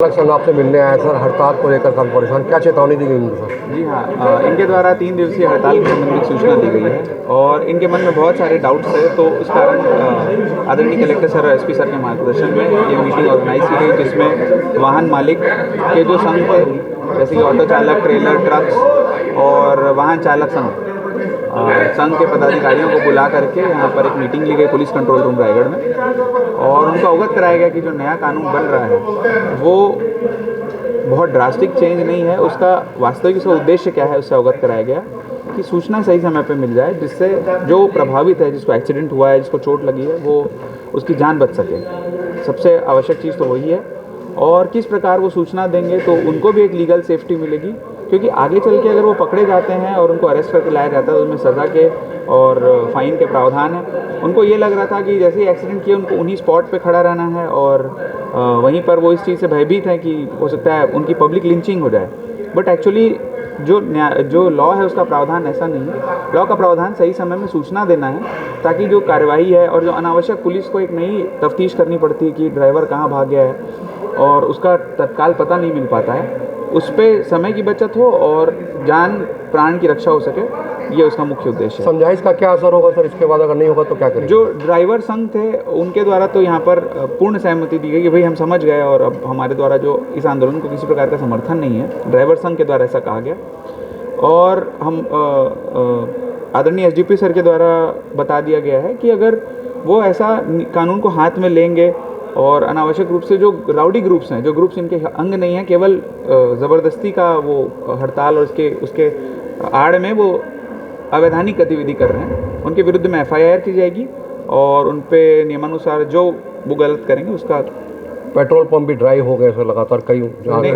संघ आपसे मिलने आया सर, हड़ताल को लेकर काफी परेशान, क्या चेतावनी दी गई सर? जी हाँ, इनके द्वारा 3 दिवसीय हड़ताल की संबंधित सूचना दी गई है और इनके मन में बहुत सारे डाउट्स है, तो इस कारण आदरणीय कलेक्टर सर और एसपी सर के मार्गदर्शन में ये मीटिंग ऑर्गेनाइज की गई, जिसमें वाहन मालिक के जो संघ थे, जैसे कि ऑटो चालक, ट्रेलर, ट्रक्स और वाहन चालक संघ के पदाधिकारियों को बुला करके यहाँ पर एक मीटिंग ली गई पुलिस कंट्रोल रूम रायगढ़ में, और उनको अवगत कराया गया कि जो नया कानून बन रहा है वो बहुत ड्रास्टिक चेंज नहीं है, उसका वास्तविक उसका उद्देश्य क्या है उससे अवगत कराया गया कि सूचना सही समय पे मिल जाए, जिससे जो प्रभावित है, जिसको एक्सीडेंट हुआ है, जिसको चोट लगी है, वो उसकी जान बच सके। सबसे आवश्यक चीज़ तो वही है, और किस प्रकार वो सूचना देंगे तो उनको भी एक लीगल सेफ्टी मिलेगी, क्योंकि आगे चल के अगर वो पकड़े जाते हैं और उनको अरेस्ट करके लाया जाता है तो उसमें सज़ा के और फाइन के प्रावधान है। उनको ये लग रहा था कि जैसे ही एक्सीडेंट किया उनको उन्हीं स्पॉट पे खड़ा रहना है, और वहीं पर वो इस चीज़ से भयभीत है कि हो सकता है उनकी पब्लिक लिंचिंग हो जाए। बट एक्चुअली जो लॉ है उसका प्रावधान ऐसा नहीं है। लॉ का प्रावधान सही समय में सूचना देना है, ताकि जो कार्रवाई है, और जो अनावश्यक पुलिस को एक नई तफ्तीश करनी पड़ती है कि ड्राइवर कहाँ भाग गया है और उसका तत्काल पता नहीं मिल पाता है, उस पर समय की बचत हो और जान प्राण की रक्षा हो सके, ये उसका मुख्य उद्देश्य है। समझाइश का क्या असर होगा सर इसके बाद, अगर नहीं होगा तो क्या करेंगे? जो ड्राइवर संघ थे उनके द्वारा तो यहाँ पर पूर्ण सहमति दी गई कि भाई हम समझ गए, और अब हमारे द्वारा जो इस आंदोलन को किसी प्रकार का समर्थन नहीं है, ड्राइवर संघ के द्वारा ऐसा कहा गया। और हम आदरणीय एसडीपी सर के द्वारा बता दिया गया है कि अगर वो ऐसा कानून को हाथ में लेंगे और अनावश्यक रूप से जो राउडी ग्रुप्स हैं, जो ग्रुप्स इनके अंग नहीं हैं, केवल ज़बरदस्ती का वो हड़ताल और उसके आड़ में वो अवैधानिक गतिविधि कर रहे हैं, उनके विरुद्ध में एफआईआर की जाएगी और उन पे नियमानुसार जो वो गलत करेंगे उसका। पेट्रोल पंप भी ड्राई हो गए सर, लगातार कई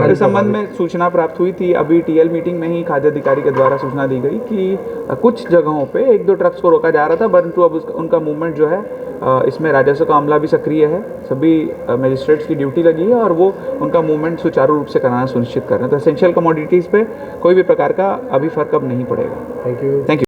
इस संबंध में सूचना प्राप्त हुई थी। अभी टीएल मीटिंग में ही खाद्य अधिकारी के द्वारा सूचना दी गई कि कुछ जगहों पे 1-2 ट्रक्स को रोका जा रहा था, परंतु अब उनका मूवमेंट जो है, इसमें राजस्व का अमला भी सक्रिय है, सभी मजिस्ट्रेट्स की ड्यूटी लगी है और वो उनका मूवमेंट सुचारू रूप से कराना सुनिश्चित कर रहे हैं। तो एसेंशियल कमोडिटीज़ पे कोई भी प्रकार का अभी फर्क अब नहीं पड़ेगा। Thank you.